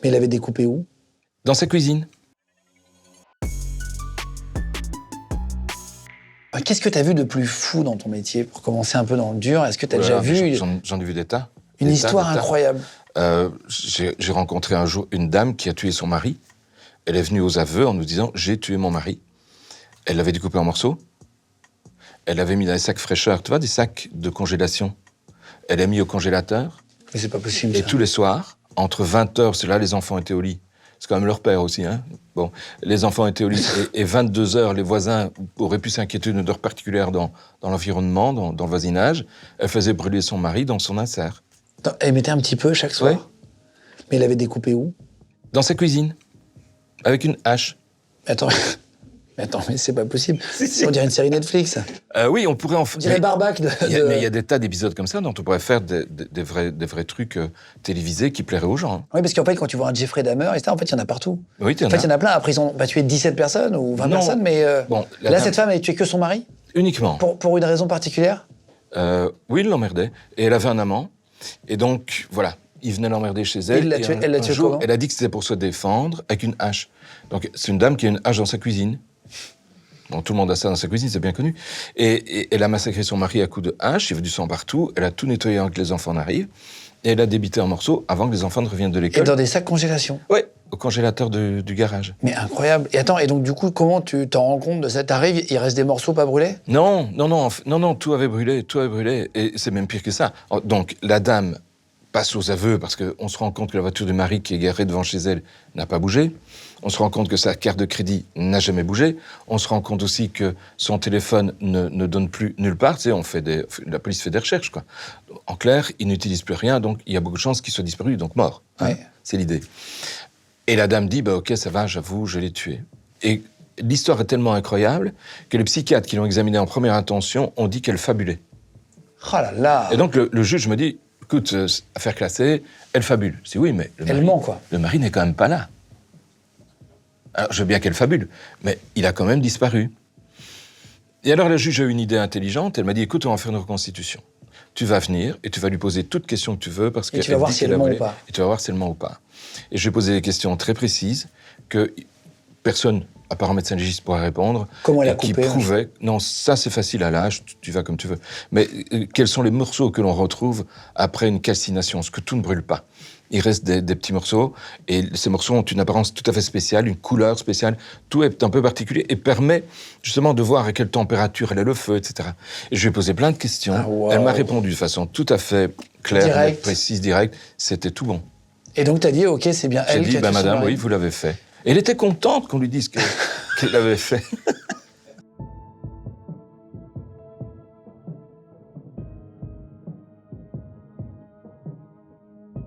Mais il avait découpé où? Dans sa cuisine. Qu'est-ce que tu as vu de plus fou dans ton métier, pour commencer un peu dans le dur? Est-ce que tu as déjà Voilà, vu J'en ai vu des tas. une Des histoire tas. incroyable? J'ai rencontré un jour une dame qui a tué son mari. Elle est venue aux aveux en nous disant « J'ai tué mon mari ». Elle l'avait découpé en morceaux. Elle l'avait mis dans des sacs fraîcheur, tu vois, des sacs de congélation. Elle l'a mis au congélateur. Mais c'est pas possible, Et ça. tous les soirs, entre 20h, c'est là les enfants étaient au lit. C'est quand même leur père aussi, hein. Bon, les enfants étaient au lit. Et 22h, les voisins auraient pu s'inquiéter d'une odeur particulière dans l'environnement, dans le voisinage. Elle faisait brûler son mari dans son insert. Attends, elle mettait un petit peu chaque soir? Ouais. Mais il avait découpé où? Dans sa cuisine. Avec une hache. Attends, mais c'est pas possible. On dirait une série Netflix. Oui, on pourrait en faire... On dirait Barbac de... Mais il y a des tas d'épisodes comme ça dont on pourrait faire des vrais trucs télévisés qui plairaient aux gens. Hein. Oui, parce qu'en fait, quand tu vois un Jeffrey Dahmer, etc., en fait, il y en a partout. Oui, En fait, il y en a plein. Après, ils ont pas tué 17 personnes ou 20 Non. personnes, mais Bon, là, cette femme, elle tué que son mari? Uniquement. Pour une raison particulière? Oui, il l'emmerdait. Et elle avait un amant. Et donc, voilà, il venait l'emmerder chez elle. Elle l'a tué jour, comment? elle a dit que c'était pour se défendre avec une hache. Donc, c'est une dame qui a une hache dans sa cuisine. Bon, tout le monde a ça dans sa cuisine, c'est bien connu. Et elle a massacré son mari à coups de hache, il y avait du sang partout, elle a tout nettoyé avant que les enfants n'arrivent, et elle a débité en morceaux avant que les enfants ne reviennent de Et l'école. dans des sacs congélation? Oui, au congélateur du garage. Mais incroyable. Et attends, et donc du coup, comment tu t'en rends compte de ça? T'arrives, il reste des morceaux pas brûlés? Non, tout avait brûlé, et c'est même pire que ça. Donc, la dame passe aux aveux parce qu'on se rend compte que la voiture du mari qui est garée devant chez elle n'a pas bougé. On se rend compte que sa carte de crédit n'a jamais bougé. On se rend compte aussi que son téléphone ne donne plus nulle part. Tu sais, la police fait des recherches, quoi. En clair, il n'utilise plus rien, donc il y a beaucoup de chances qu'il soit disparu, donc mort. Ouais. C'est l'idée. Et la dame dit, ok, ça va, j'avoue, je l'ai tué. Et l'histoire est tellement incroyable que les psychiatres qui l'ont examinée en première intention ont dit qu'elle fabulait. Oh là là. Et donc le juge me dit, écoute, affaire classée, elle fabule. Je dis oui, mais Elle ment, quoi. Le mari n'est quand même pas là. Alors, je veux bien qu'elle fabule, mais il a quand même disparu. Et alors, le juge a eu une idée intelligente. Elle m'a dit, écoute, on va faire une reconstitution. Tu vas venir et tu vas lui poser toute question que tu veux parce Et tu vas voir si elle ment ou pas. Et tu vas voir si elle ment ou pas. Et je lui ai posé des questions très précises que personne, à part un médecin légiste, pourrait répondre. Comment elle a qui coupé, prouvait, non, ça c'est facile à l'âge, tu vas comme tu veux. Mais quels sont les morceaux que l'on retrouve après une calcination, ce que tout ne brûle pas? Il reste des petits morceaux, et ces morceaux ont une apparence tout à fait spéciale, une couleur spéciale, tout est un peu particulier, et permet justement de voir à quelle température elle est le feu, etc. Et je lui ai posé plein de questions, Ah, wow. Elle m'a répondu de façon tout à fait claire, Direct. nette, précise, directe, c'était tout bon. Et donc t'as dit, ok, c'est bien J'ai elle dit, qui a tué son madame, mari. oui, vous l'avez fait. Et elle était contente qu'on lui dise qu'elle l'avait fait.